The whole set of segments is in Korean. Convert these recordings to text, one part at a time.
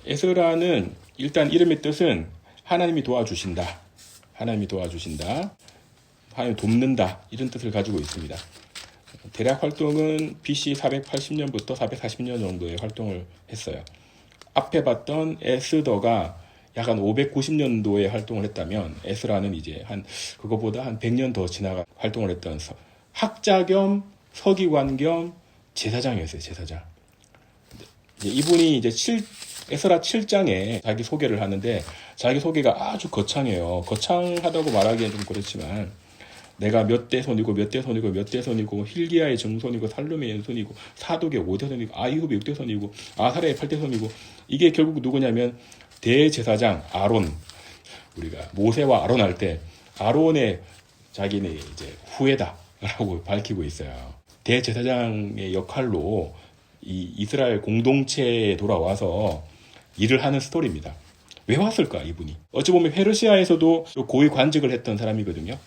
에스라는 일단 이름의 뜻은 하나님이 도와주신다. 하나님이 도와주신다. 하나님이 돕는다. 이런 뜻을 가지고 있습니다. 대략 활동은 BC 480년부터 440년 정도의 활동을 했어요. 앞에 봤던 에스더가 약 한 590년도에 활동을 했다면 에스라는 이제 그거보다 한 100년 더 지나가 활동을 했던 학자 겸 서기관 겸 제사장이었어요. 제사장. 이분이 이제 에스라 7장에 자기 소개를 하는데 자기 소개가 아주 거창해요. 거창하다고 말하기엔 좀 그렇지만 내가 몇 대 손이고 몇 대 손이고 몇 대 손이고 힐기야의 정손이고 살룸의 연손이고 사독의 5대 손이고 아이굽의 6대 손이고 아사랴의 8대 손이고 이게 결국 누구냐면 대제사장 아론. 우리가 모세와 아론 할 때 아론의 자기네 이제 후예다라고 밝히고 있어요. 대제사장의 역할로 이 이스라엘 공동체에 돌아와서 일을 하는 스토리입니다. 왜 왔을까 이분이? 어찌 보면 페르시아에서도 고위 관직을 했던 사람이거든요.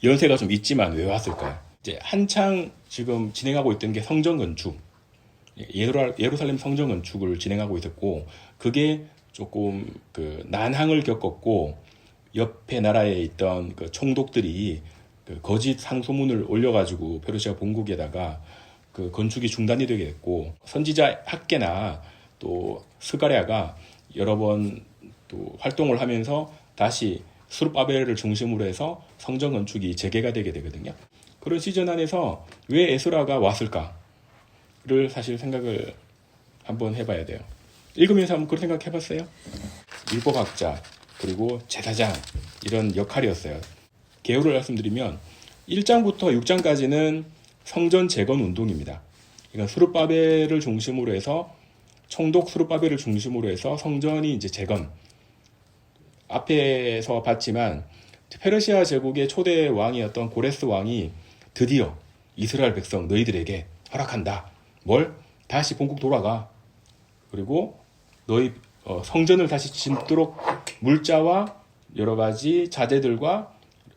연세가 좀 있지만 왜 왔을까요? 이제 한창 지금 진행하고 있던 게 성전 건축, 예루살렘 성전 건축을 진행하고 있었고 그게 조금 그 난항을 겪었고 옆에 나라에 있던 그 총독들이 그 거짓 상소문을 올려가지고 페르시아 본국에다가 그 건축이 중단이 되게 됐고 선지자 학계나 또 스가랴가 여러 번 또 활동을 하면서 다시 스룹바벨을 중심으로 해서 성전 건축이 재개가 되게 되거든요. 그런 시즌 안에서 왜 에스라가 왔을까를 사실 생각을 한번 해봐야 돼요. 읽으면서 한번 그런 생각 해봤어요? 율법학자 그리고 제사장 이런 역할이었어요. 개요를 말씀드리면 1장부터 6장까지는 성전 재건 운동입니다. 그러니까 스룹바벨을 중심으로 해서 총독 스룹바벨을 중심으로 해서 성전이 이제 재건. 앞에서 봤지만 페르시아 제국의 초대 왕이었던 고레스 왕이 드디어 이스라엘 백성 너희들에게 허락한다. 뭘? 다시 본국 돌아가. 그리고 너희 성전을 다시 짓도록 물자와 여러 가지 자재들과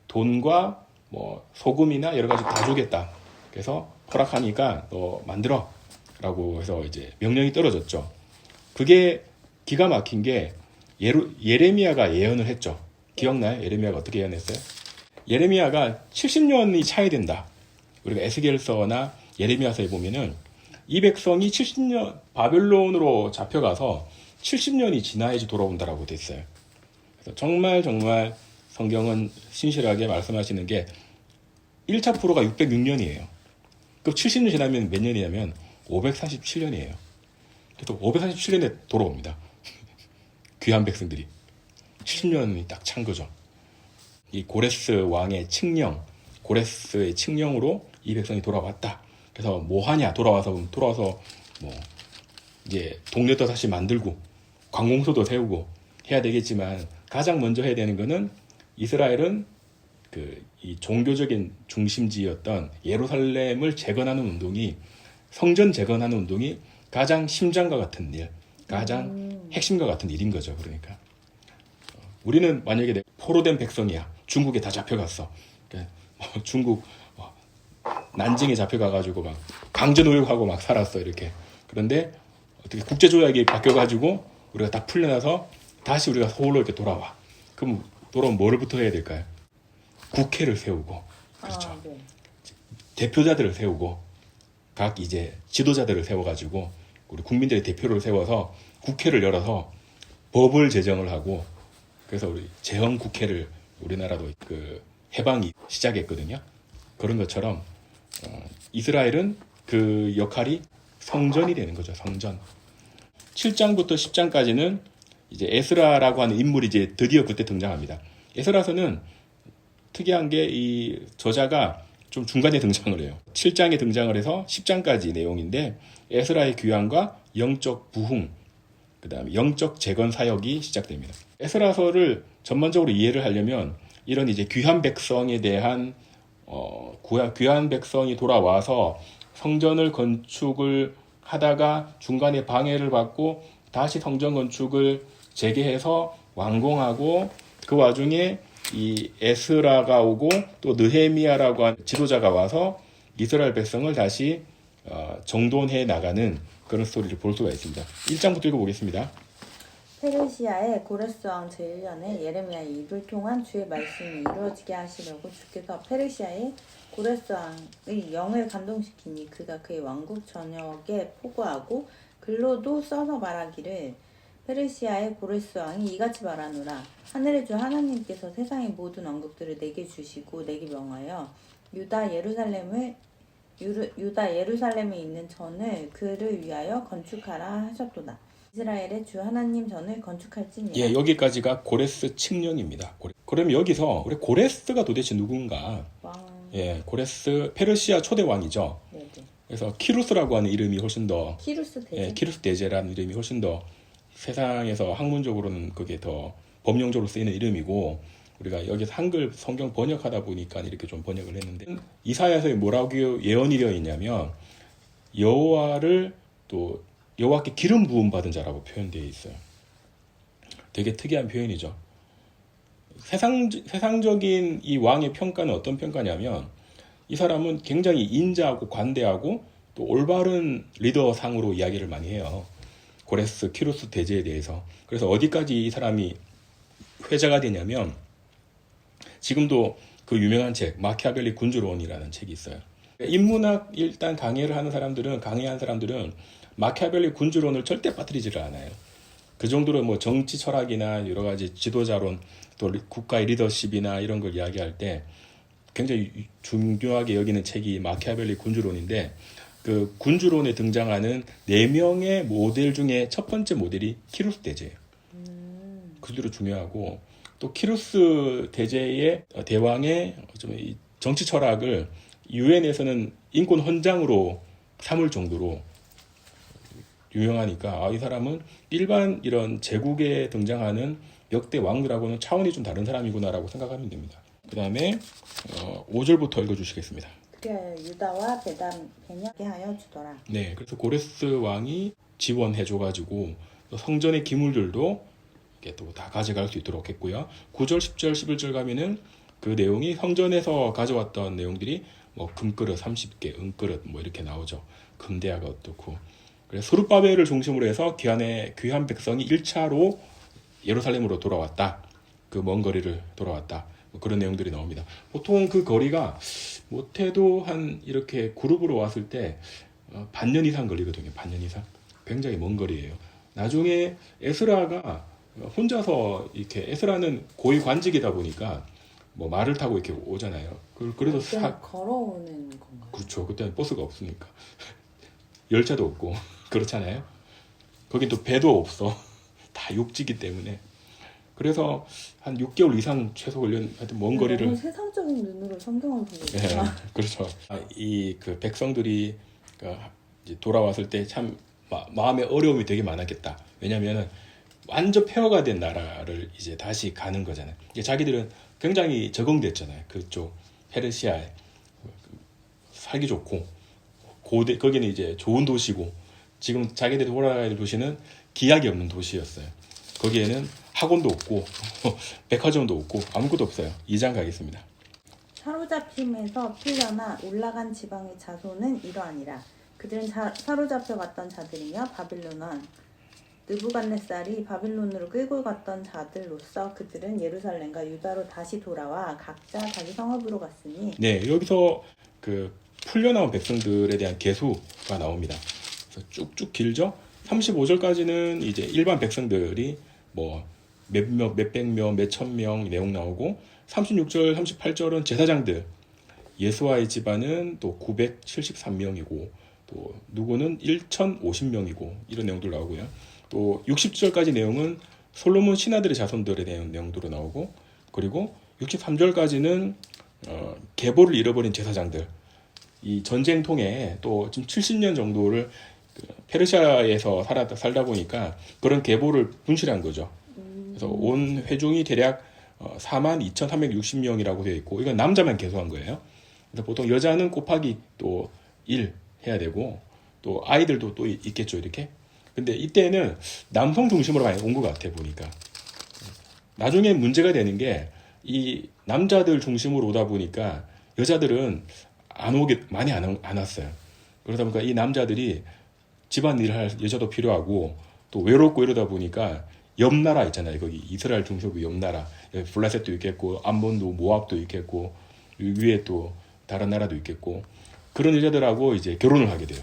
돈과 뭐 소금이나 여러 가지 다 주겠다. 그래서 허락하니까 너 만들어 라고 해서 이제 명령이 떨어졌죠. 그게 기가 막힌 게 예레미야가 예언을 했죠. 기억나요? 예레미야가 어떻게 예언했어요? 예레미야가 70년이 차이된다. 우리가 에스겔서나 예레미야서에 보면은 이 백성이 70년 바벨론으로 잡혀가서 70년이 지나야지 돌아온다라고 돼 있어요. 그래서 정말 성경은 신실하게 말씀하시는 게 1차 프로가 606년이에요. 그럼 70년 지나면 몇 년이냐면 547년이에요. 그래서 547년에 돌아옵니다. 귀한 백성들이. 70년이 딱 찬 거죠. 이 고레스 왕의 칙령, 고레스의 칙령으로 이 백성이 돌아왔다. 그래서 뭐 하냐? 돌아와서 뭐 이제 동네도 다시 만들고 관공서도 세우고 해야 되겠지만 가장 먼저 해야 되는 거는 이스라엘은 이 종교적인 중심지였던 예루살렘을 재건하는 운동이 성전 재건하는 운동이 가장 심장과 같은 일, 가장 핵심과 같은 일인 거죠. 그러니까 우리는 만약에 포로된 백성이야. 중국에 다 잡혀갔어. 중국 난징에 잡혀가가지고 막 강제노역하고 막 살았어 이렇게. 그런데 어떻게 국제조약이 바뀌어가지고 우리가 다 풀려나서 다시 우리가 서울로 이렇게 돌아와. 그럼 돌아오면 뭐를부터 해야 될까요? 국회를 세우고, 그렇죠. 네. 대표자들을 세우고, 각 이제 지도자들을 세워가지고 우리 국민들의 대표를 세워서 국회를 열어서 법을 제정을 하고, 그래서 우리 제헌 국회를 우리나라도 그 해방이 시작했거든요. 그런 것처럼 이스라엘은 그 역할이 성전이 되는 거죠. 성전. 7장부터 10장까지는 이제 에스라라고 하는 인물이 이제 드디어 그때 등장합니다. 에스라서는 특이한 게 이 저자가 좀 중간에 등장을 해요. 7장에 등장을 해서 10장까지 내용인데 에스라의 귀환과 영적 부흥, 그 다음에 영적 재건 사역이 시작됩니다. 에스라서를 전반적으로 이해를 하려면 이런 이제 귀한 백성에 대한 귀한 백성이 돌아와서 성전을 건축을 하다가 중간에 방해를 받고 다시 성전 건축을 재개해서 완공하고 그 와중에 이 에스라가 오고 또 느헤미야라고 하는 지도자가 와서 이스라엘 백성을 다시 정돈해 나가는 그런 스토리를 볼 수가 있습니다. 1장부터 읽어보겠습니다. 페르시아의 고레스 왕 제1년에 예레미야의 입을 통한 주의 말씀이 이루어지게 하시려고 주께서 페르시아의 고레스 왕의 영을 감동시키니 그가 그의 왕국 전역에 포고하고 글로도 써서 말하기를 페르시아의 고레스 왕이 이같이 말하노라. 하늘의 주 하나님께서 세상의 모든 왕국들을 내게 주시고 내게 명하여 유다 예루살렘에 있는 전을 그를 위하여 건축하라 하셨도다. 이스라엘의 주 하나님 전을 건축할지니라. 예, 여기까지가 고레스 칙령입니다. 그럼 여기서 우리 고레스가 도대체 누군가? 예, 고레스 페르시아 초대 왕이죠. 네네. 그래서 키루스라고 하는 이름이 훨씬 더 키루스 대제. 예, 키루스 대제라는 이름이 훨씬 더 세상에서 학문적으로는 그게 더 법령적으로 쓰이는 이름이고 우리가 여기서 한글 성경 번역하다 보니까 이렇게 좀 번역을 했는데 이사야서에 뭐라고 예언이 되어 있냐면 여호와를 또 여호와께 기름 부음 받은 자라고 표현되어 있어요. 되게 특이한 표현이죠. 세상적인 이 왕의 평가는 어떤 평가냐면 이 사람은 굉장히 인자하고 관대하고 또 올바른 리더상으로 이야기를 많이 해요. 고레스, 키루스 대제에 대해서. 그래서 어디까지 이 사람이 회자가 되냐면 지금도 그 유명한 책 마키아벨리 군주론이라는 책이 있어요. 인문학 일단 강의한 사람들은 마키아벨리 군주론을 절대 빠뜨리지를 않아요. 그 정도로 뭐 정치 철학이나 여러 가지 지도자론 또 국가의 리더십이나 이런 걸 이야기할 때 굉장히 중요하게 여기는 책이 마키아벨리 군주론인데 그 군주론에 등장하는 4명의 모델 중에 첫 번째 모델이 키루스 대제예요. 그 정도로 중요하고 또 키루스 대제의 대왕의 좀 정치 철학을 유엔에서는 인권 헌장으로 삼을 정도로 유명하니까 이 사람은 일반 이런 제국에 등장하는 역대 왕들하고는 차원이 좀 다른 사람이구나라고 생각하면 됩니다. 그 다음에 5절부터 읽어주시겠습니다. 그리하여 유다와 베냐게 하여 주더라. 네, 그래서 고레스 왕이 지원해줘가지고 성전의 기물들도 또 다 가져갈 수 있도록 했고요. 9절, 10절, 11절 가면은 그 내용이 성전에서 가져왔던 내용들이 뭐 금그릇 30개, 은그릇 뭐 이렇게 나오죠. 금대야가 어떻고. 그래서 스룹바벨을 중심으로 해서 귀한 백성이 1차로 예루살렘으로 돌아왔다. 그 먼 거리를 돌아왔다. 뭐 그런 내용들이 나옵니다. 보통 그 거리가 못해도 한 이렇게 그룹으로 왔을 때 반년 이상 걸리거든요. 반년 이상. 굉장히 먼 거리예요. 나중에 에스라가 혼자서 이렇게 에스라는 고위 관직이다 보니까 뭐 말을 타고 이렇게 오잖아요. 그래서 걸어오는 건가요? 그렇죠. 그때는 버스가 없으니까 열차도 없고 그렇잖아요. 거긴 또 배도 없어. 다 육지기 때문에. 그래서 한 6개월 이상 최소 걸린 하여튼 먼 거리를 너무 세상적인 눈으로 성경을 보고 있구나. 네, 그렇죠. 이 그 백성들이 이제 돌아왔을 때 참 마음에 어려움이 되게 많았겠다. 왜냐면은 완전 폐허가 된 나라를 이제 다시 가는 거잖아요. 자기들은 굉장히 적응됐잖아요. 그쪽 페르시아에 살기 좋고 거기는 이제 좋은 도시고 지금 자기들이 돌아가야 될 도시는 기약이 없는 도시였어요. 거기에는 학원도 없고 백화점도 없고 아무것도 없어요. 2장 가겠습니다. 사로잡힘에서 풀려나 올라간 지방의 자손은 이러하니라. 그들은 사로잡혀 갔던 자들이며 바빌론 왕 느부갓네살이 바빌론으로 끌고 갔던 자들로서 그들은 예루살렘과 유다로 다시 돌아와 각자 자기 성읍으로 갔으니. 네, 여기서 그 풀려나온 백성들에 대한 개수가 나옵니다. 그래서 쭉쭉 길죠. 35절까지는 이제 일반 백성들이 뭐 몇백 명, 몇천 명 내용 나오고 36절, 38절은 제사장들 예수와의 집안은 또 973명이고 또 누구는 1050명이고 이런 내용들 나오고요. 또 60절까지 내용은 솔로몬 신하들의 자손들에 대한 내용들로 나오고 그리고 63절까지는 계보를 잃어버린 제사장들 이 전쟁 통해 또 지금 70년 정도를 페르시아에서 살다 보니까 그런 계보를 분실한 거죠. 그래서 온 회중이 대략 42,360명이라고 되어 있고 이건 남자만 계수한 거예요. 그래서 보통 여자는 곱하기 또 1 해야 되고 또 아이들도 또 있겠죠 이렇게. 근데 이때는 남성 중심으로 많이 온 것 같아 보니까. 나중에 문제가 되는 게 이 남자들 중심으로 오다 보니까 여자들은 많이 안 왔어요. 그러다 보니까 이 남자들이 집안일을 할 여자도 필요하고 또 외롭고 이러다 보니까 옆 나라 있잖아요. 거기 이스라엘 중서부 옆 나라 블라셋도 있겠고 암몬도 모압도 있겠고 위에 또 다른 나라도 있겠고 그런 여자들하고 이제 결혼을 하게 돼요.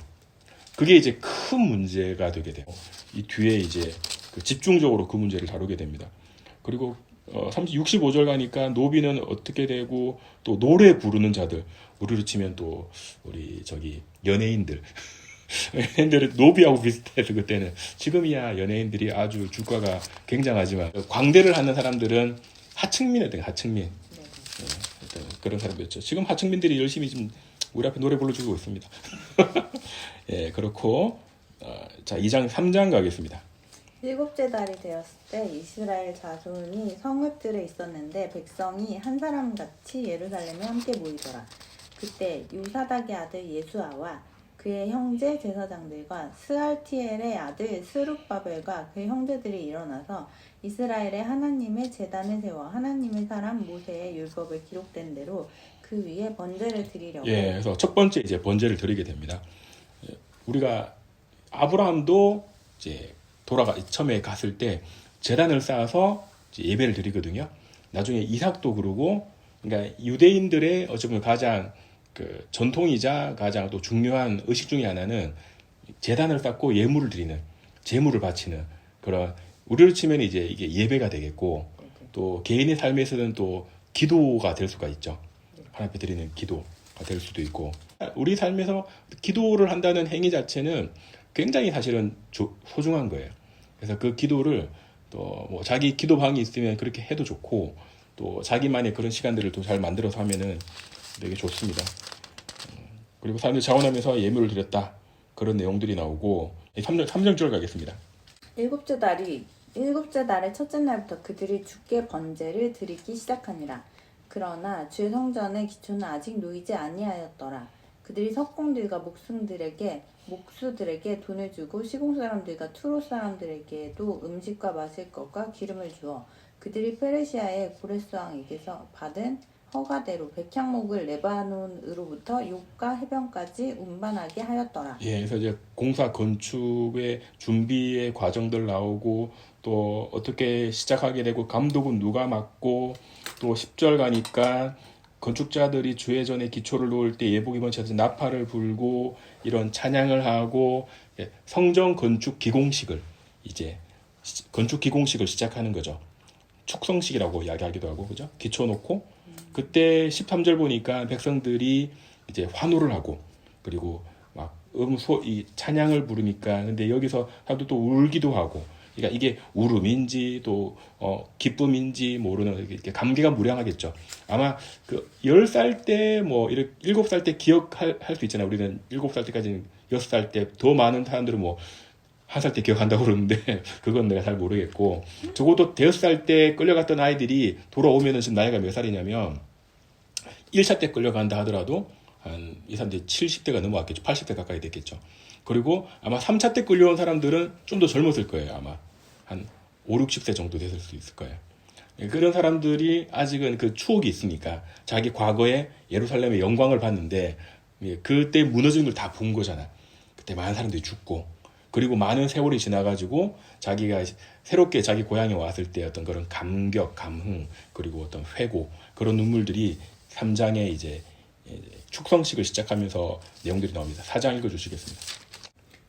그게 이제 큰 문제가 되게 돼요. 이 뒤에 이제 집중적으로 그 문제를 다루게 됩니다. 그리고 65절 가니까 노비는 어떻게 되고 또 노래 부르는 자들 우리로 치면 또 우리 저기 연예인들 연예인들은 노비하고 비슷해서 그때는 지금이야 연예인들이 아주 주가가 굉장하지만 광대를 하는 사람들은 하층민이었던 하층민 그런 사람들이었죠. 지금 하층민들이 열심히 지금 우리 앞에 노래 불러주고 있습니다. 예, 그렇고 자 2장 3장 가겠습니다. 일곱째 달이 되었을 때 이스라엘 자손이 성읍들에 있었는데 백성이 한 사람같이 예루살렘에 함께 모이더라. 그때 요사닥의 아들 예수아와 그의 형제 제사장들과 스알티엘의 아들 스룹바벨과 그의 형제들이 일어나서 이스라엘의 하나님의 제단을 세워 하나님의 사람 모세의 율법을 기록된 대로 그 위에 번제를 드리려고. 예, 그래서 첫 번째 이제 번제를 드리게 됩니다. 우리가 아브라함도 이제 처음에 갔을 때 제단을 쌓아서 이제 예배를 드리거든요. 나중에 이삭도 그러고, 그러니까 유대인들의 어쩌면 가장 그 전통이자 가장 또 중요한 의식 중에 하나는 제단을 쌓고 예물을 드리는, 제물을 바치는 그런 우리로 치면 이제 이게 예배가 되겠고, 또 개인의 삶에서는 또 기도가 될 수가 있죠. 하나님 앞에 드리는 기도가 될 수도 있고, 우리 삶에서 기도를 한다는 행위 자체는 굉장히 사실은 소중한 거예요. 그래서 그 기도를 또 뭐 자기 기도방이 있으면 그렇게 해도 좋고, 또 자기만의 그런 시간들을 또 잘 만들어서 하면은 되게 좋습니다. 그리고 사람들이 자원하면서 예물을 드렸다. 그런 내용들이 나오고, 3절 가겠습니다. 일곱째 달의 첫째 날부터 그들이 주께 번제를 드리기 시작하니라. 그러나 주의 성전의 기초는 아직 놓이지 아니하였더라. 그들이 석공들과 목수들에게 돈을 주고 시공 사람들과 투로 사람들에게도 음식과 마실 것과 기름을 주어 그들이 페르시아의 고레스 왕에게서 받은 허가대로 백향목을 레바논으로부터 욕과 해변까지 운반하게 하였더라. 예, 그래서 이제 공사 건축의 준비의 과정들 나오고, 또 어떻게 시작하게 되고, 감독은 누가 맡고, 또 10절 가니까 건축자들이 주의 전에 기초를 놓을 때 예복 입은 자들 나팔을 불고 이런 찬양을 하고 성전 건축 기공식을 이제 건축 기공식을 시작하는 거죠. 축성식이라고 이야기하기도 하고, 그죠? 기초 놓고 그때 13절 보니까 백성들이 이제 환호를 하고, 그리고 막 이 찬양을 부르니까, 근데 여기서 하도 또 울기도 하고, 그러니까 이게 울음인지 또 기쁨인지 모르는 이렇게 감개가 무량하겠죠. 아마 그 10살 때 뭐 이렇게 7살 때 기억할 수 있잖아요. 우리는 7살 때까지는 6살 때, 더 많은 사람들은 뭐 1살 때 기억한다고 그러는데 그건 내가 잘 모르겠고, 적어도 5살 때 끌려갔던 아이들이 돌아오면은 지금 나이가 몇 살이냐면 1차 때 끌려간다 하더라도 한 2, 3대 70대가 넘어왔겠죠. 80대 가까이 됐겠죠. 그리고 아마 3차 때 끌려온 사람들은 좀 더 젊었을 거예요. 아마 한 5, 60세 정도 됐을 수 있을 거예요. 그런 사람들이 아직은 그 추억이 있으니까 자기 과거에 예루살렘의 영광을 봤는데 그때 무너진 걸 다 본 거잖아. 그때 많은 사람들이 죽고, 그리고 많은 세월이 지나가지고 자기가 새롭게 자기 고향에 왔을 때 어떤 그런 감격, 감흥, 그리고 어떤 회고, 그런 눈물들이 3장에 이제 축성식을 시작하면서 내용들이 나옵니다. 4장 읽어주시겠습니다.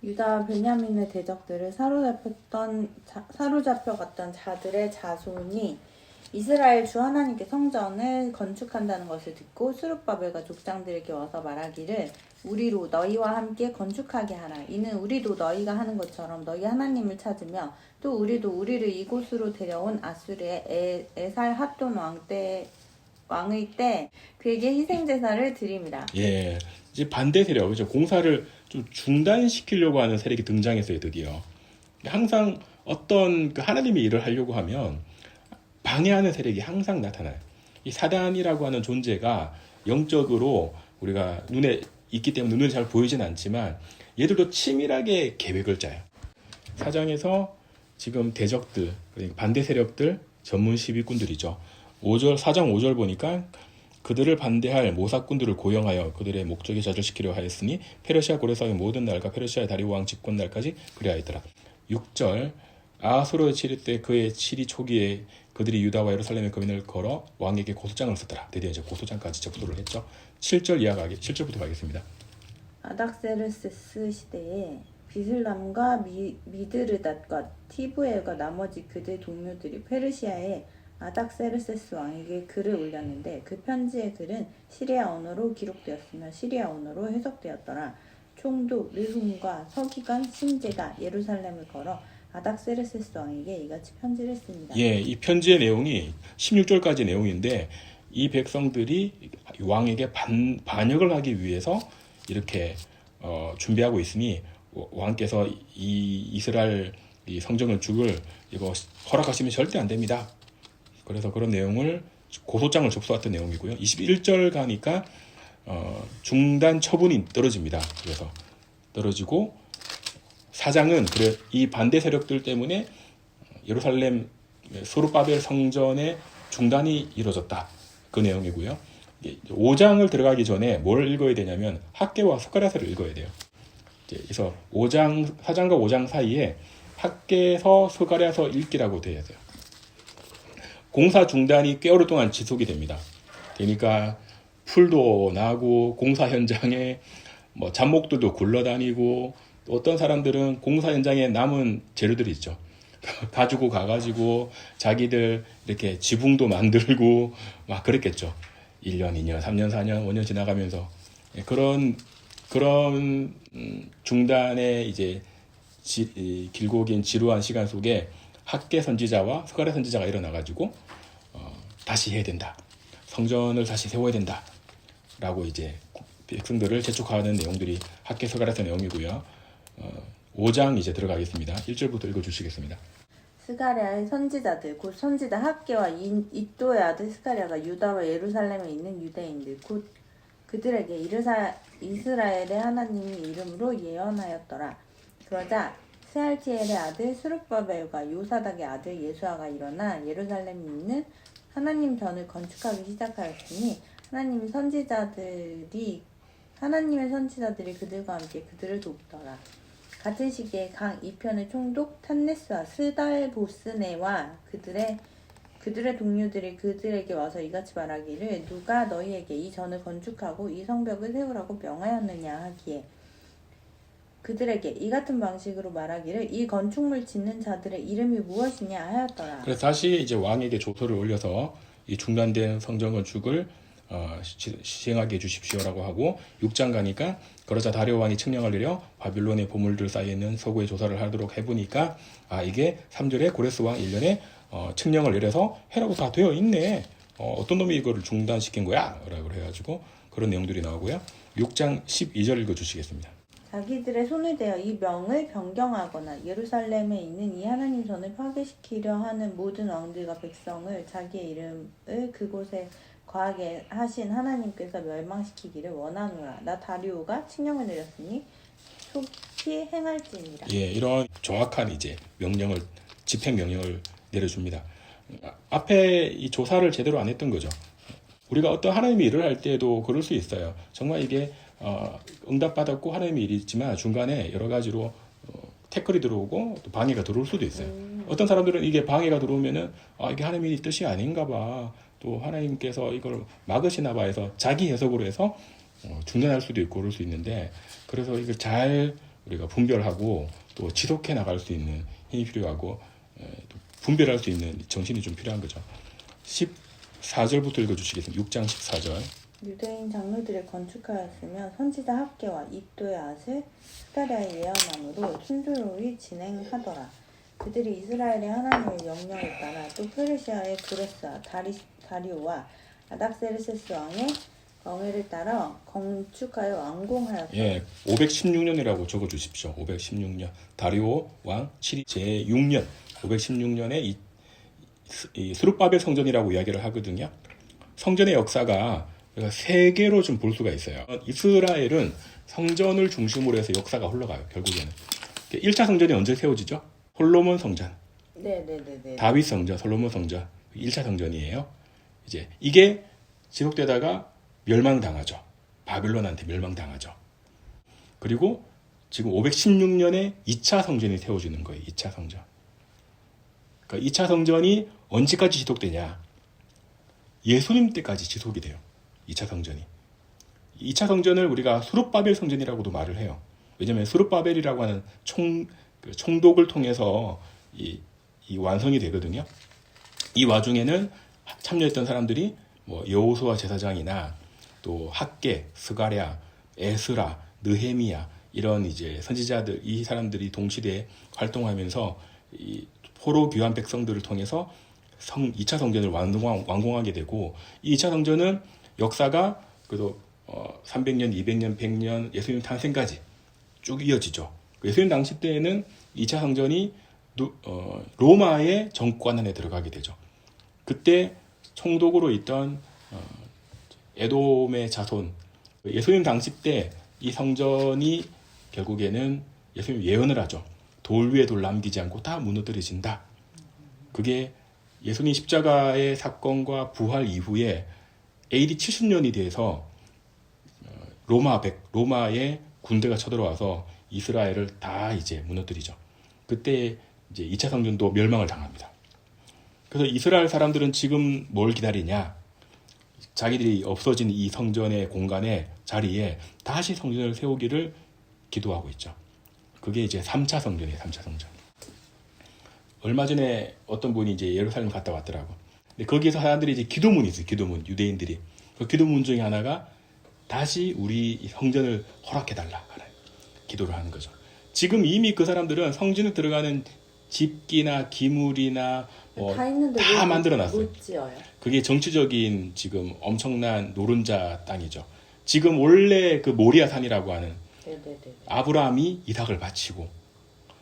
유다와 베냐민의 대적들을 사로잡혀갔던 자들의 자손이 이스라엘 주 하나님께 성전을 건축한다는 것을 듣고 스룹바벨과 족장들에게 와서 말하기를 우리로 너희와 함께 건축하게 하라. 이는 우리도 너희가 하는 것처럼 너희 하나님을 찾으며 또 우리도 우리를 이곳으로 데려온 아수르의 에살 핫돈 왕의 때 그에게 희생제사를 드림이라. 예, 이제 반대 세력, 그죠? 공사를 좀 중단시키려고 하는 세력이 등장했어요, 드디어. 항상 어떤 그 하나님의 일을 하려고 하면 방해하는 세력이 항상 나타나요. 이 사단이라고 하는 존재가 영적으로 우리가 눈에 있기 때문에 눈에 잘 보이진 않지만 얘들도 치밀하게 계획을 짜요. 4장에서 지금 대적들, 그러니까 반대 세력들, 전문 시비꾼들이죠. 4장 5절 보니까 그들을 반대할 모사꾼들을 고용하여 그들의 목적에 좌절시키려 하였으니 페르시아 고레스왕의 모든 날과 페르시아의 다리오 왕 집권 날까지 그리하였더라. 6절 아하스로 치리 때 그의 치리 초기에 그들이 유다와 예루살렘의 거민을 걸어 왕에게 고소장을 썼더라. 드디어 이제 고소장까지 접수를 했죠. 7절부터 가겠습니다. 아닥세르세스 시대에 비슬람과 미드르닷과 티브엘과 나머지 그들 동료들이 페르시아의 아닥세르세스 왕에게 글을 올렸는데 그 편지의 글은 시리아 언어로 기록되었으며 시리아 언어로 해석되었더라. 총독 르훔과 서기관 심제가 예루살렘을 걸어 아닥세르세스 왕에게 이같이 편지를 씁니다. 예, 이 편지의 내용이 16절까지 내용인데 이 백성들이 왕에게 반역을 하기 위해서 이렇게 준비하고 있으니 왕께서 이 이스라엘 이 성전을 죽을 이거 허락하시면 절대 안 됩니다. 그래서 그런 내용을 고소장을 접수했던 내용이고요. 21절 가니까 중단 처분이 떨어집니다. 그래서 떨어지고 사장은 이 반대 세력들 때문에 예루살렘 소르바벨 성전의 중단이 이루어졌다. 그 내용이고요. 5장을 들어가기 전에 뭘 읽어야 되냐면 학개와 스가랴서를 읽어야 돼요. 그래서 4장과 5장 사이에 학개서 스가랴서 읽기라고 되어 있어요. 공사 중단이 꽤 오랫동안 지속이 됩니다. 그러니까 풀도 나고 공사 현장에 뭐 잡목들도 굴러다니고 또 어떤 사람들은 공사 현장에 남은 재료들이 있죠. 가지고 가가지고 자기들 이렇게 지붕도 만들고 막 그랬겠죠. 1년, 2년, 3년, 4년, 5년 지나가면서 그런 중단의 이제 길고 긴 지루한 시간 속에 학개 선지자와 스가랴 선지자가 일어나가지고 다시 해야 된다. 성전을 다시 세워야 된다. 라고 이제 백성들을 재촉하는 내용들이 학개 스가랴서 내용이고요. 5장 이제 들어가겠습니다. 1절부터 읽어주시겠습니다. 스가랴의 선지자들 곧 선지자 학개와 이또의 아들 스가랴가 유다와 예루살렘에 있는 유대인들 곧 그들에게 이스라엘의 하나님의 이름으로 예언하였더라. 그러자 스알티엘의 아들 스룹바벨과 요사닥의 아들 예수아가 일어나 예루살렘에 있는 하나님 전을 건축하기 시작하였으니 하나님의 선지자들이 그들과 함께 그들을 돕더라. 같은 시기에 강 이편의 총독 탄네스와 스달보스네와 그들의 동료들이 그들에게 와서 이같이 말하기를 누가 너희에게 이 전을 건축하고 이 성벽을 세우라고 명하였느냐 하기에 그들에게 이 같은 방식으로 말하기를 이 건축물 짓는 자들의 이름이 무엇이냐 하였더라. 그래서 다시 이제 왕에게 조서를 올려서 이 중단된 성전 건축을 시행하게 해주십시오라고 하고 6장 가니까 그러자 다리오 왕이 칙령을 내려 바빌론의 보물들 쌓여 있는 서구에 조사를 하도록 해보니까 이게 3절에 고레스 왕 1년에 칙령을 내려서 해라고 다 되어 있네. 어떤 놈이 이거를 중단시킨 거야? 라고 해가지고 그런 내용들이 나오고요. 6장 12절 읽어주시겠습니다. 자기들의 손을 대어 이 명을 변경하거나 예루살렘에 있는 이 하나님 전을 파괴시키려 하는 모든 왕들과 백성을 자기의 이름을 그곳에 거하게 하신 하나님께서 멸망시키기를 원하노라. 나 다리오가 칙령을 내렸으니 속히 행할지니라. 예, 이런 정확한 이제 집행 명령을 내려줍니다. 앞에 이 조사를 제대로 안 했던 거죠. 우리가 어떤 하나님의 일을 할 때도 그럴 수 있어요. 정말 이게 응답받았고 하나님의 일이 있지만 중간에 여러 가지로 태클이 들어오고 또 방해가 들어올 수도 있어요. 어떤 사람들은 이게 방해가 들어오면은 이게 하나님의 뜻이 아닌가 봐. 또 하나님께서 이걸 막으시나 봐 해서 자기 해석으로 해서 중단할 수도 있고 그럴 수 있는데 그래서 이걸 잘 우리가 분별하고 또 지속해 나갈 수 있는 힘이 필요하고 또 분별할 수 있는 정신이 좀 필요한 거죠. 14절부터 읽어주시겠습니다. 6장 14절. 유대인 장로들이 건축하였으며 선지자 학개와 이또의 아들 스가랴의 예언함으로 순조로이 진행하더라. 그들이 이스라엘의 하나님의 명령에 따라 또 페르시아의 그레스와 다리오와 아닥세르세스 왕의 명예를 따라 건축하여 완공하였다. 예, 516년이라고 적어주십시오. 516년 다리오 왕 7위 제6년 516년에 이 스룹바벨 성전이라고 이야기를 하거든요. 성전의 역사가 세 개로 좀 볼 수가 있어요. 이스라엘은 성전을 중심으로 해서 역사가 흘러가요. 결국에는 1차 성전이 언제 세워지죠? 솔로몬 성전. 네네네. 다윗 성전, 솔로몬 성전 1차 성전이에요. 이제 이게 지속되다가 멸망당하죠. 바벨론한테 멸망당하죠. 그리고 지금 516년에 2차 성전이 세워지는 거예요. 2차 성전. 그러니까 2차 성전이 언제까지 지속되냐? 예수님 때까지 지속이 돼요. 2차 성전이. 2차 성전을 우리가 수룹바벨 성전이라고도 말을 해요. 왜냐하면 수룹바벨이라고 하는 총독을 통해서 이 완성이 되거든요. 이 와중에는 참여했던 사람들이 뭐 여호수아 제사장이나 또 학개, 스가랴, 에스라, 느헤미야 이런 이제 선지자들 이 사람들이 동시대에 활동하면서 이 포로 귀환 백성들을 통해서 2차 성전을 완공하게 되고 이 2차 성전은 역사가 그래도 300년, 200년, 100년 예수님 탄생까지 쭉 이어지죠. 예수님 당시 때에는 2차 성전이 로마의 정권 안에 들어가게 되죠. 그때 총독으로 있던 에돔의 자손 예수님 당시 때 이 성전이 결국에는 예수님 예언을 하죠. 돌 위에 돌 남기지 않고 다 무너뜨려진다. 그게 예수님 십자가의 사건과 부활 이후에 AD 70년이 돼서 로마의 군대가 쳐들어와서 이스라엘을 다 이제 무너뜨리죠. 그때 이제 2차 성전도 멸망을 당합니다. 그래서 이스라엘 사람들은 지금 뭘 기다리냐? 자기들이 없어진 이 성전의 공간에 자리에 다시 성전을 세우기를 기도하고 있죠. 그게 이제 3차 성전이에요. 3차 성전. 얼마 전에 어떤 분이 이제 예루살렘 갔다 왔더라고. 근데 거기에서 사람들이 이제 기도문이 있어요. 기도문. 유대인들이. 그 기도문 중에 하나가 다시 우리 성전을 허락해달라. 기도를 하는 거죠. 지금 이미 그 사람들은 성전에 들어가는 집기나 기물이나 다 만들어놨어요. 못 지어요. 그게 정치적인 지금 엄청난 노른자 땅이죠. 지금 원래 그 모리아 산이라고 하는 네네네. 아브라함이 이삭을 바치고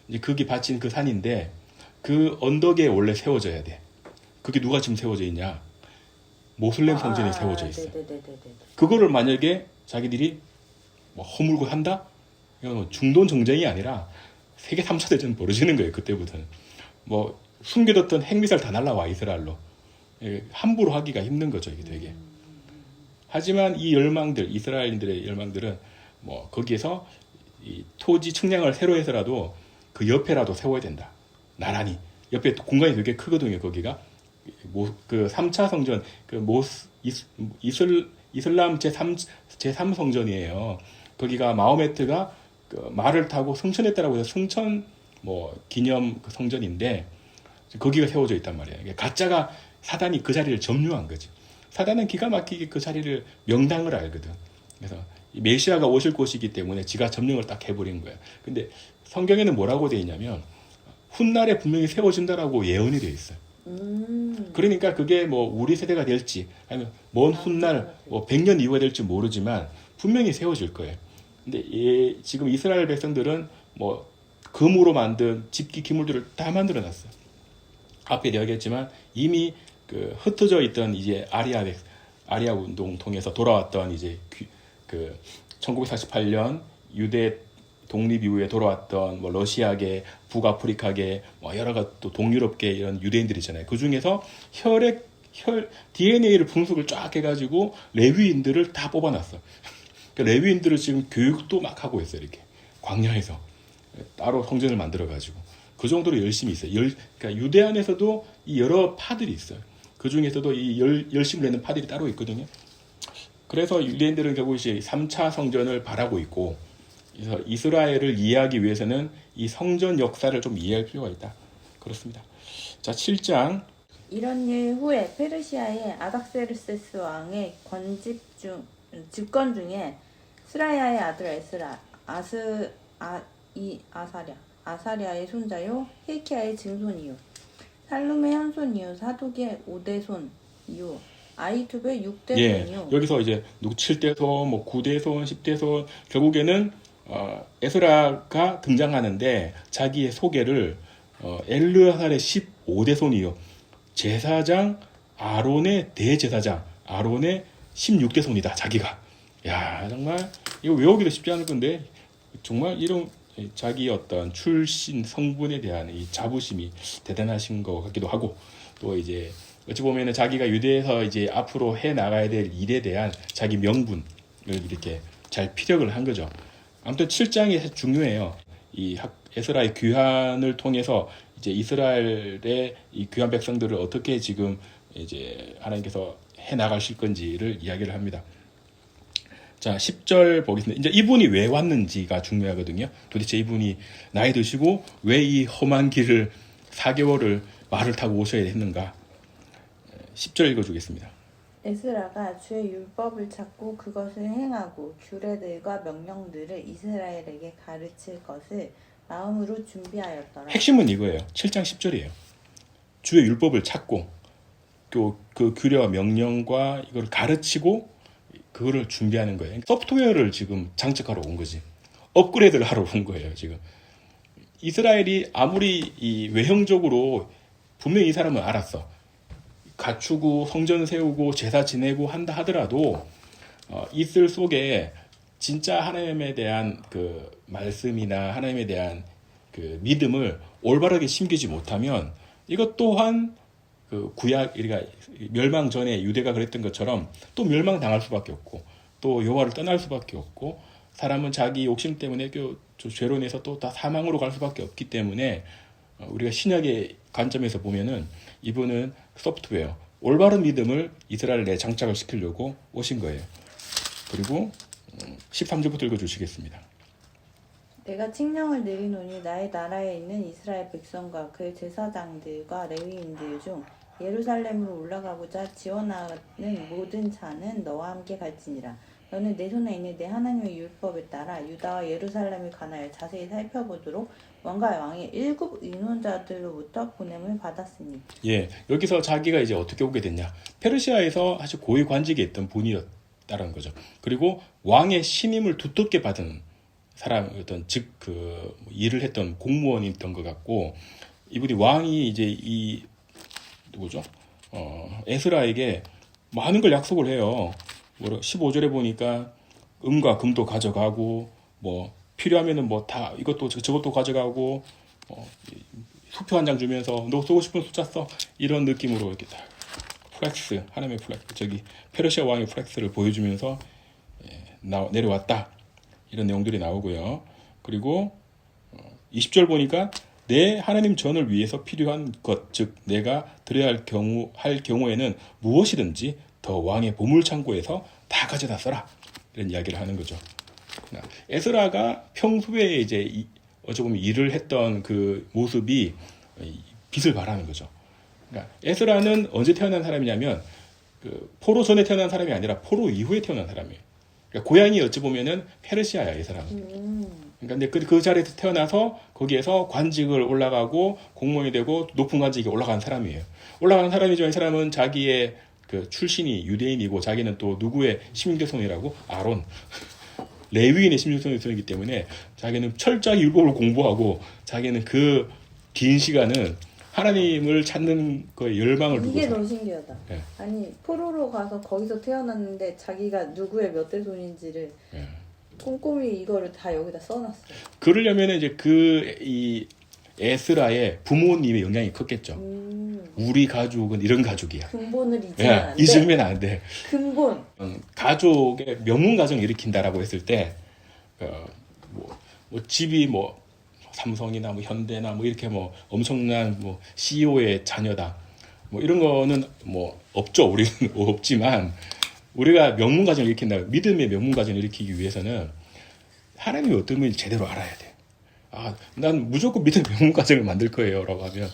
이제 그게 바친 그 산인데 그 언덕에 원래 세워져야 돼. 그게 누가 지금 세워져 있냐? 모슬렘 성전이 세워져 있어요. 네네네네. 그거를 만약에 자기들이 뭐 허물고 한다? 이건 중동 정쟁이 아니라 세계 3차 대전 벌어지는 거예요. 그때부터는. 뭐 숨겨뒀던 핵미사일 다 날라와 이스라엘로. 함부로 하기가 힘든 거죠. 이게 되게. 하지만 이 열망들, 이스라엘인들의 열망들은 뭐 거기에서 이 토지 측량을 새로 해서라도 그 옆에라도 세워야 된다. 나란히. 옆에 공간이 되게 크거든요. 거기가. 그 3차 성전, 이슬람 제3 성전이에요. 거기가 마호메트가 그 말을 타고 승천했다라고 해서 승천 기념 그 성전인데 거기가 세워져 있단 말이에요. 가짜가 사단이 그 자리를 점유한 거지. 사단은 기가 막히게 그 자리를 명당을 알거든. 그래서 메시아가 오실 곳이기 때문에 지가 점령을 딱 해버린 거야. 근데 성경에는 뭐라고 되어 있냐면 훗날에 분명히 세워진다라고 예언이 되어 있어요. 그러니까 그게 뭐 우리 세대가 될지 아니면 먼 훗날 100년 이후가 될지 모르지만 분명히 세워질 거예요. 근데 지금 이스라엘 백성들은 뭐 금으로 만든 집기 기물들을 다 만들어놨어요. 앞에 이야기했지만 이미 그 흩어져 있던 이제 아리아 운동 통해서 돌아왔던 이제 그 1948년 유대 독립 이후에 돌아왔던 뭐 러시아계, 북아프리카계, 뭐 여러 가지 또 동유럽계 이런 유대인들 있잖아요. 그 중에서 DNA를 분석을 쫙 해가지고 레위인들을 다 뽑아놨어. 그러니까 레위인들을 지금 교육도 막 하고 있어요. 이렇게 광야에서 따로 성전을 만들어가지고 그 정도로 열심히 있어요. 그러니까 유대 안에서도 이 여러 파들이 있어요. 그 중에서도 이 열심을 내는 파들이 따로 있거든요. 그래서 유대인들은 결국 이제 3차 성전을 바라고 있고, 그래서 이스라엘을 이해하기 위해서는 이 성전 역사를 좀 이해할 필요가 있다. 그렇습니다. 자, 7장. 이런 일 후에 페르시아의 아닥세르세스 왕의 집권 중에 스라야의 아들 아사랴의 손자요 힐키야의 증손이요 살룸의 현손이요 사독의 5대손이요 아이투베의 6대손이요. 여기서 이제 7대손, 뭐 9대손, 10대손 결국에는 에스라가 등장하는데 자기의 소개를 엘르아살의 15대손이요 제사장 아론의 대제사장 아론의 16대손이다. 자기가. 야, 정말 이거 외우기도 쉽지 않을 건데 정말 이런 자기 어떤 출신 성분에 대한 이 자부심이 대단하신 것 같기도 하고, 또 이제 어찌 보면은 자기가 유대에서 이제 앞으로 해 나가야 될 일에 대한 자기 명분을 이렇게 잘 피력을 한 거죠. 아무튼 7장이 중요해요. 에스라의 귀환을 통해서 이제 이스라엘의 이 귀환 백성들을 어떻게 지금 이제 하나님께서 해 나가실 건지를 이야기를 합니다. 자, 10절 보겠습니다. 이제 이분이 왜 왔는지가 중요하거든요. 도대체 이분이 나이 드시고 왜 이 험한 길을 4개월을 말을 타고 오셔야 했는가? 10절 읽어주겠습니다. 에스라가 주의 율법을 찾고 그것을 행하고 규례들과 명령들을 이스라엘에게 가르칠 것을 마음으로 준비하였더라. 핵심은 이거예요. 7장 10절이에요. 주의 율법을 찾고 그 규례와 명령과 이걸 가르치고 그거를 준비하는 거예요. 소프트웨어를 지금 장착하러 온 거지. 업그레이드를 하러 온 거예요, 지금. 이스라엘이 아무리 이 외형적으로 분명히 이 사람은 알았어. 갖추고 성전 세우고 제사 지내고 한다 하더라도 이슬 속에 진짜 하나님에 대한 그 말씀이나 하나님에 대한 그 믿음을 올바르게 심기지 못하면 이것 또한 그 구약, 그러니까 멸망 전에 유대가 그랬던 것처럼 또 멸망당할 수밖에 없고 또 여호와를 떠날 수밖에 없고 사람은 자기 욕심 때문에 죄로 인해서 또 다 사망으로 갈 수밖에 없기 때문에 우리가 신약의 관점에서 보면은 이분은 소프트웨어, 올바른 믿음을 이스라엘 내에 장착을 시키려고 오신 거예요. 그리고 13절부터 읽어주시겠습니다. 내가 칙령을 내리노니 나의 나라에 있는 이스라엘 백성과 그 제사장들과 레위인들 중 예루살렘으로 올라가고자 지원하는 모든 자는 너와 함께 갈지니라. 너는 내 손에 있는 내 하나님의 율법에 따라 유다와 예루살렘을 관하여 자세히 살펴보도록 왕과 왕의 7 의논자들로부터 보냄을 받았으니. 예, 여기서 자기가 이제 어떻게 오게 됐냐? 페르시아에서 아주 고위 관직에 있던 분이었다는 거죠. 그리고 왕의 신임을 두텁게 받은 사람이었던 일을 했던 공무원이었던 것 같고 이분이 왕이 이제 누구죠? 에스라에게 많은 걸 약속을 해요. 15절에 보니까 음과 금도 가져가고 뭐 필요하면은 뭐 다 이것도 저것도 가져가고 수표 한 장 주면서 너 쓰고 싶은 숫자 써 이런 느낌으로 이렇게 다 플렉스 하나님의 플렉스 페르시아 왕의 플렉스를 보여주면서 내려왔다 이런 내용들이 나오고요. 그리고 20절 보니까 내 하나님 전을 위해서 필요한 것 즉 내가 드려야 할 경우에는 무엇이든지 더 왕의 보물 창고에서 다 가져다 써라 이런 이야기를 하는 거죠. 에스라가 평소에 이제 어찌 보면 일을 했던 그 모습이 빛을 발하는 거죠. 그러니까 에스라는 언제 태어난 사람이냐면 포로 전에 태어난 사람이 아니라 포로 이후에 태어난 사람이에요. 그러니까 고향이 어찌 보면은 페르시아야 이 사람은. 그러니까 근데 그 자리에서 태어나서 거기에서 관직을 올라가고 공무원이 되고 높은 관직에 올라간 사람이에요. 올라간 사람이지만 이 사람은 자기의 그 출신이 유대인이고 자기는 또 누구의 심중대손이라고 아론 레위인의 심중대손이기 때문에 자기는 철저히 율법을 공부하고 자기는 그 긴 시간은 하나님을 찾는 거에 열망을 두고 이게 더 신기하다. 네. 아니 포로로 가서 거기서 태어났는데 자기가 누구의 몇 대 손인지를 꼼꼼히 이거를 다 여기다 써놨어. 그러려면 이제 이 에스라의 부모님의 영향이 컸겠죠. 우리 가족은 이런 가족이야. 근본을 잊으면 안 돼. 잊으면 안 돼. 근본. 가족의 명문 가정을 일으킨다라고 했을 때, 집이 삼성이나 현대나 이렇게 엄청난 CEO의 자녀다. 이런 거는 없죠. 우리는 없지만, 우리가 명문 가정을 일으킨다. 믿음의 명문 가정을 일으키기 위해서는 하나님이 어떤 분인지 제대로 알아야 돼. 난 무조건 믿음의 명문 가정을 만들 거예요. 라고 하면,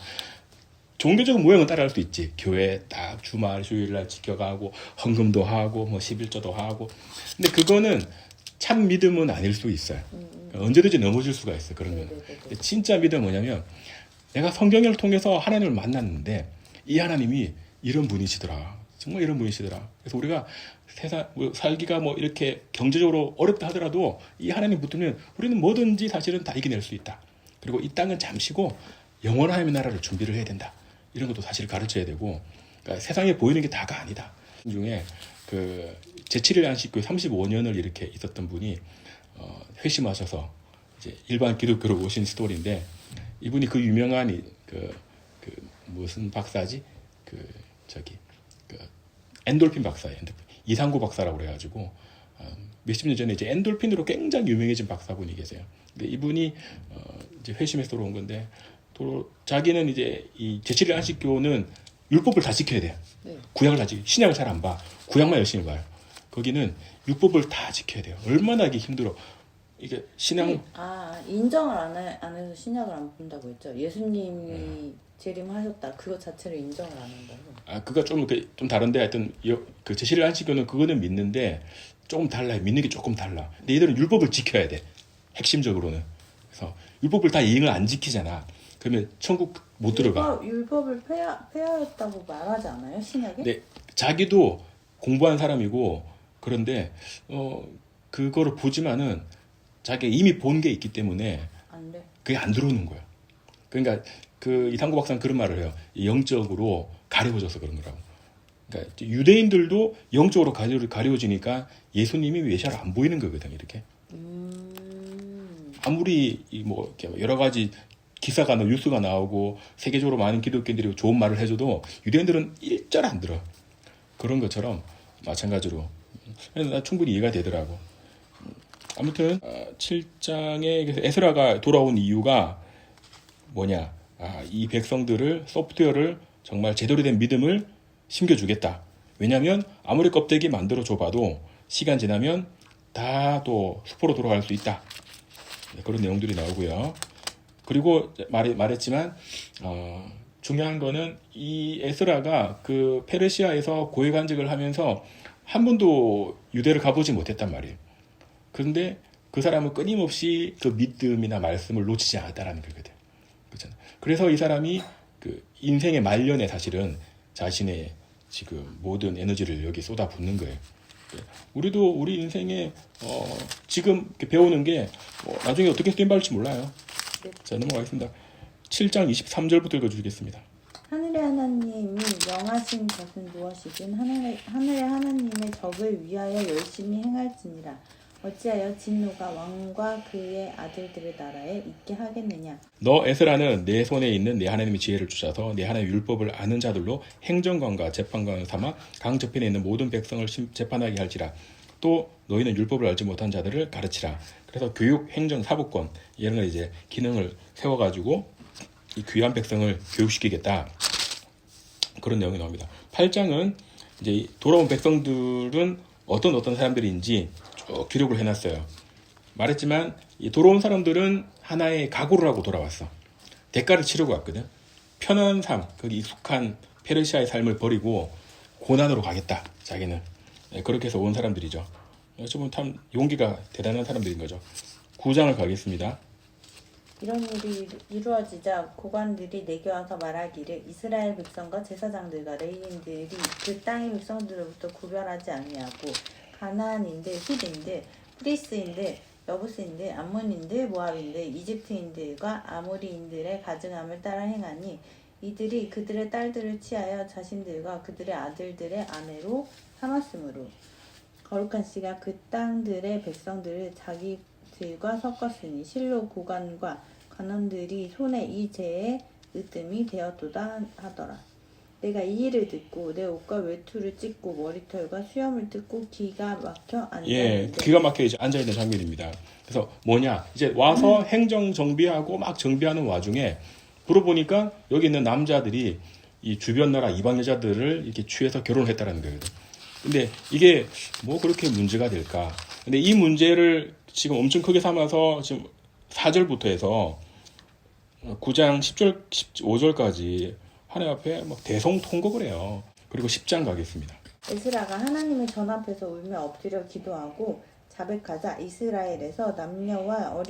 종교적인 모형은 따라할 수 있지. 교회 딱 주말, 주일날 지켜가고, 헌금도 하고, 11조도 하고. 근데 그거는 참 믿음은 아닐 수 있어요. 언제든지 넘어질 수가 있어요. 그러면. 진짜 믿음은 뭐냐면, 내가 성경을 통해서 하나님을 만났는데, 이 하나님이 이런 분이시더라. 정말 이런 분이시더라. 그래서 우리가 살기가 이렇게 경제적으로 어렵다 하더라도, 이 하나님 붙으면 우리는 뭐든지 사실은 다 이겨낼 수 있다. 그리고 이 땅은 잠시고, 영원한 하나님의 나라를 준비를 해야 된다. 이런 것도 사실 가르쳐야 되고, 그러니까 세상에 보이는 게 다가 아니다. 그 중에 제7일 안식교회 35년을 이렇게 있었던 분이 회심하셔서 이제 일반 기독교로 오신 스토리인데, 이분이 그 유명한 무슨 박사지? 그 엔돌핀 박사예요. 엔돌핀. 이상구 박사라고 그래가지고 몇십 년 전에 이제 엔돌핀으로 굉장히 유명해진 박사분이 계세요. 근데 이분이 이제 회심에서 돌아온 건데 자기는 이제 이 제7일 안식교는 율법을 다 지켜야 돼요. 네. 구약을 다 지켜. 신약을 잘 안 봐. 구약만 열심히 봐요. 거기는 율법을 다 지켜야 돼요. 얼마나 이게 힘들어. 이게 신앙 인정을 안 해서 신약을 안 본다고 했죠. 예수님이 재림하셨다. 그것 자체를 인정을 안 한다고. 그거 좀 다른데 하여튼 그 제7일 안식교는 그거는 믿는데 조금 달라요. 믿는 게 조금 달라. 근데 얘들은 율법을 지켜야 돼. 핵심적으로는. 그래서 율법을 다 이행을 안 지키잖아. 그러면 천국 못 들어가. 율법을 폐하였다고 말하지 않아요? 신약에? 네, 자기도 공부한 사람이고 그런데 그거를 보지만은 자기가 이미 본 게 있기 때문에 안 돼. 그게 안 들어오는 거야. 그러니까 그 이상구 박사는 그런 말을 해요. 영적으로 가려워져서 그런 거라고. 그러니까 유대인들도 영적으로 가려워지니까 예수님이 메시아로 안 보이는 거거든. 이렇게. 아무리 뭐 여러 가지 기사가 뉴스가 나오고 세계적으로 많은 기독교인들이 좋은 말을 해줘도 유대인들은 일절 안 들어. 그런 것처럼 마찬가지로. 그래서 나 충분히 이해가 되더라고. 아무튼 7장에 에스라가 돌아온 이유가 뭐냐? 이 백성들을 소프트웨어를 정말 제대로 된 믿음을 심겨주겠다. 왜냐하면 아무리 껍데기 만들어 줘봐도 시간 지나면 다 또 수포로 돌아갈 수 있다. 그런 내용들이 나오고요. 그리고 말했지만 중요한 거는 이 에스라가 그 페르시아에서 고위관직을 하면서 한 번도 유대를 가보지 못했단 말이에요. 그런데 그 사람은 끊임없이 그 믿음이나 말씀을 놓치지 않았다라는 거거든. 그렇잖아. 그래서 이 사람이 그 인생의 말년에 사실은 자신의 지금 모든 에너지를 여기 쏟아붓는 거예요. 우리도 우리 인생에 지금 배우는 게 나중에 어떻게 쓰임받을지 몰라요. 네. 자, 넘어가겠습니다. 7장 23절부터 읽어주겠습니다. 하늘의 하나님이 명하신 것은 무엇이든 하늘의 하나님의 적을 위하여 열심히 행할지니라. 어찌하여 진노가 왕과 그의 아들들의 나라에 있게 하겠느냐. 너 에스라는 내 손에 있는 내 하나님의 지혜를 주셔서 내 하나님의 율법을 아는 자들로 행정관과 재판관을 삼아 강 저편에 있는 모든 백성을 재판하게 할지라. 또 너희는 율법을 알지 못한 자들을 가르치라. 그래서 교육, 행정, 사법권 이런 걸 이제 기능을 세워가지고 이 귀한 백성을 교육시키겠다. 그런 내용이 나옵니다. 8장은 이제 돌아온 백성들은 어떤 사람들인지 쭉 기록을 해놨어요. 말했지만 이 돌아온 사람들은 하나의 각오를 하고 돌아왔어. 대가를 치르고 왔거든. 편안한 삶, 거기 익숙한 페르시아의 삶을 버리고 고난으로 가겠다. 자기는. 네, 그렇게 해서 온 사람들이죠. 어쩌면 참 용기가 대단한 사람들인 거죠. 9장을 가겠습니다. 이런 일이 이루어지자 고관들이 내게 와서 말하기를 이스라엘 백성과 제사장들과 레위인들이 그 땅의 백성들로부터 구별하지 아니하고 가나안인들, 힛인들, 프리스인들, 여부스인들, 암몬인들, 모압인들, 이집트인들과 아모리인들의 가증함을 따라 행하니 이들이 그들의 딸들을 취하여 자신들과 그들의 아들들의 아내로 삼았으므로 거룩한 씨가 그 땅들의 백성들을 자기들과 섞었으니 실로 고관과 관원들이 손에 이 죄의 으뜸이 되었도다 하더라. 내가 이 일을 듣고 내 옷과 외투를 찢고 머리털과 수염을 뜯고 기가 막혀 앉아있는데 기가 막혀 이제 앉아있는 장면입니다. 그래서 뭐냐 이제 와서 행정 정비하고 막 정비하는 와중에 물어보니까 여기 있는 남자들이 이 주변 나라 이방 여자들을 이렇게 취해서 결혼했다라는 거거든. 근데 이게 뭐 그렇게 문제가 될까? 근데 이 문제를 지금 엄청 크게 삼아서 지금 4절부터 해서 9장 10절, 15절까지 하나님 앞에 막 대성통곡을 해요. 그리고 10장 가겠습니다. 에스라가 하나님의 전 앞에서 울며 엎드려 기도하고 자백하자 이스라엘에서 남녀와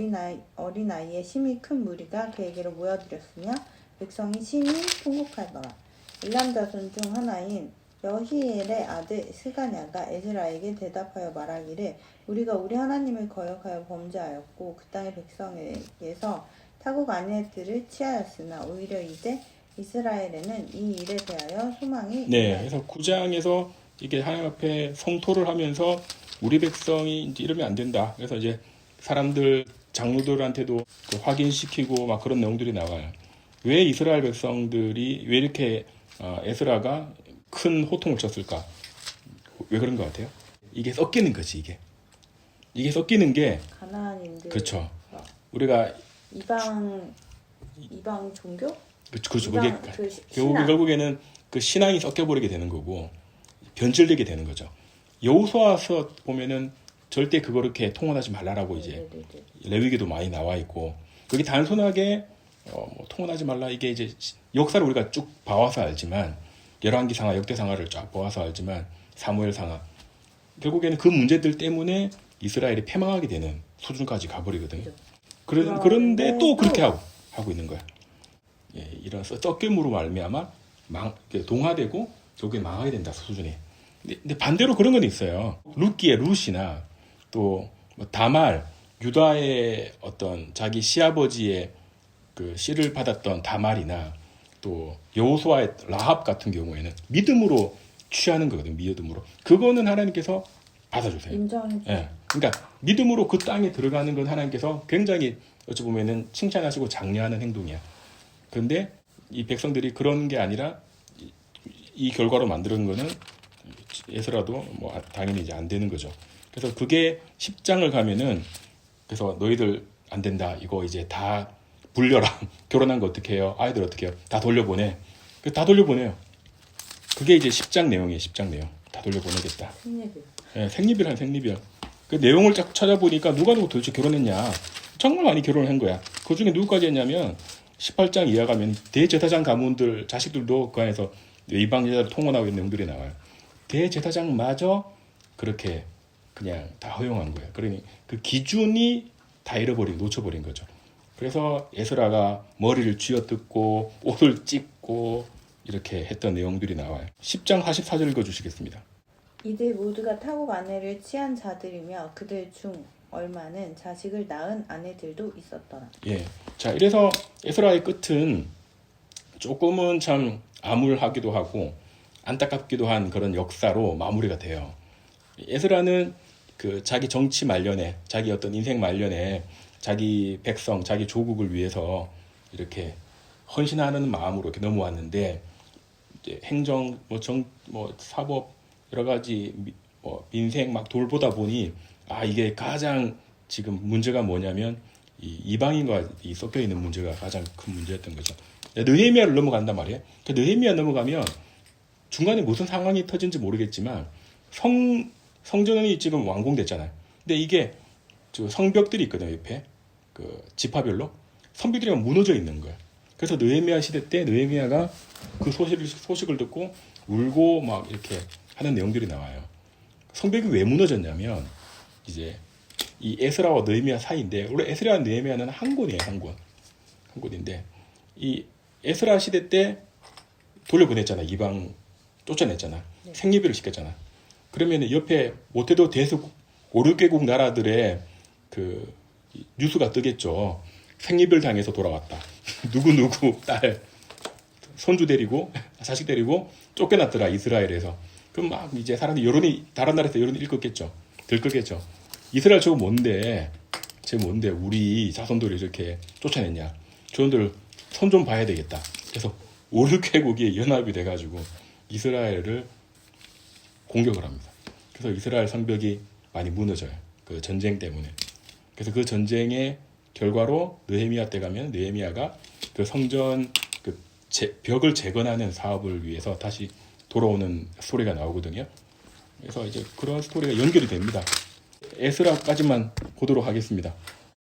어린아이의 심히 큰 무리가 그에게로 모여들었으며 백성이 심히 통곡하더라. 일람 자손 중 하나인 여히엘의 아들 스가냐가 에스라에게 대답하여 말하기를 우리가 우리 하나님을 거역하여 범죄하였고 그 땅의 백성에게서 타국 아내들을 취하였으나 오히려 이제 이스라엘에는 이 일에 대하여 소망이 네, 그래서 9장에서 이게 하나님 앞에 성토를 하면서 우리 백성이 이제 이러면 안 된다. 그래서 이제 사람들 장로들한테도 확인시키고 막 그런 내용들이 나와요. 왜 이스라엘 백성들이 왜 이렇게 에스라가 큰 호통을 쳤을까? 왜 그런 것 같아요? 이게 섞이는 거지, 이게 섞이는 게 가나안인들 그렇죠. 우리가 이방 종교? 그렇죠. 이방 그게 그 신앙. 결국에는 그 신앙이 섞여버리게 되는 거고 변질되게 되는 거죠. 여호수아서 보면은 절대 그렇게 통혼하지 말라라고 이제 네네네. 레위기도 많이 나와 있고 그게 단순하게 뭐 통혼하지 말라 이게 이제 역사를 우리가 쭉 봐와서 알지만 열왕기상하 역대상하를 쫙 봐와서 알지만 사무엘상하 결국에는 그 문제들 때문에 이스라엘이 패망하게 되는 수준까지 가버리거든요. 그런데 또 그렇게 하고 있는 거야. 예, 이런 썩김으로 말미암아 동화되고 결국에 망하게 된다 수준이. 근데 반대로 그런 건 있어요. 룻기의 룻이나 또뭐 다말 유다의 어떤 자기 시아버지의 그 씨를 받았던 다말이나 또 여호수아의 라합 같은 경우에는 믿음으로 취하는 거거든요. 믿음으로. 그거는 하나님께서 받아주세요. 인정해. 예. 그러니까 믿음으로 그 땅에 들어가는 건 하나님께서 굉장히 어찌 보면은 칭찬하시고 장려하는 행동이야. 그런데 이 백성들이 그런 게 아니라 이 결과로 만드는 거는 에스라도 뭐 당연히 이제 안 되는 거죠. 그래서 그게 10장을 가면은 그래서 너희들 안 된다. 이거 이제 다 불려라. 결혼한 거 어떻게 해요? 아이들 어떻게 해요? 다 돌려보내. 다 돌려보내요. 그게 이제 10장 내용이에요. 10장 내용. 다 돌려보내겠다. 생리별. 예, 생리별. 그 내용을 쫙 찾아보니까 누가 도대체 결혼했냐. 정말 많이 결혼을 한 거야. 그 중에 누구까지 했냐면 18장 이하 가면 대제사장 가문들 자식들도 그 안에서 이방 여자를 통혼하고 있는 내용들이 나와요. 대제사장마저 그렇게 그냥 다 허용한 거예요. 그러니 그 기준이 다 잃어버린 놓쳐버린 거죠. 그래서 에스라가 머리를 쥐어뜯고 옷을 찢고 이렇게 했던 내용들이 나와요. 10장 44절 읽어주시겠습니다. 이들 모두가 타국 아내를 취한 자들이며 그들 중 얼마는 자식을 낳은 아내들도 있었더라. 예. 자, 이래서 에스라의 끝은 조금은 참 암울하기도 하고 안타깝기도 한 그런 역사로 마무리가 돼요. 에스라는 그 자기 정치 말년에, 자기 어떤 인생 말년에 자기 백성, 자기 조국을 위해서 이렇게 헌신하는 마음으로 이렇게 넘어왔는데 이제 행정, 사법 여러 가지 민생 막 돌보다 보니 이게 가장 지금 문제가 뭐냐면 이 이방인과 섞여 있는 문제가 가장 큰 문제였던 거죠. 느헤미야를 넘어간단 말이에요. 그 느헤미야 넘어가면 중간에 무슨 상황이 터진지 모르겠지만 성전이 지금 완공됐잖아요. 근데 이게 성벽들이 있거든요. 옆에 그 지파별로 성벽들이 무너져 있는 거예요. 그래서 느헤미야 시대 때 느헤미야가 그 소식을 듣고 울고 막 이렇게 하는 내용들이 나와요. 성벽이 왜 무너졌냐면 이제 이 에스라와 느헤미야 사이인데 원래 에스라와 느헤미야는 한 권이에요. 한 권인데 이 에스라 시대 때 돌려보냈잖아. 이방 쫓아냈잖아. 네. 생리별을 시켰잖아. 그러면 옆에 못해도 대수 5, 6개국 나라들의 그 뉴스가 뜨겠죠. 생리별 당해서 돌아왔다. 누구 딸 손주 데리고 자식 데리고 쫓겨났더라. 이스라엘에서. 그럼 막 이제 사람들이 여론이 다른 나라에서 여론이 들끓겠죠. 이스라엘 저거 뭔데 우리 자손들을 이렇게 쫓아냈냐. 저놈들 손 좀 봐야 되겠다. 그래서 5, 6개국이 연합이 돼가지고 이스라엘을 공격을 합니다. 그래서 이스라엘 성벽이 많이 무너져요. 그 전쟁 때문에. 그래서 그 전쟁의 결과로 느헤미야 때 가면 느헤미야가 그 성전 벽을 재건하는 사업을 위해서 다시 돌아오는 스토리가 나오거든요. 그래서 이제 그런 스토리가 연결이 됩니다. 에스라까지만 보도록 하겠습니다.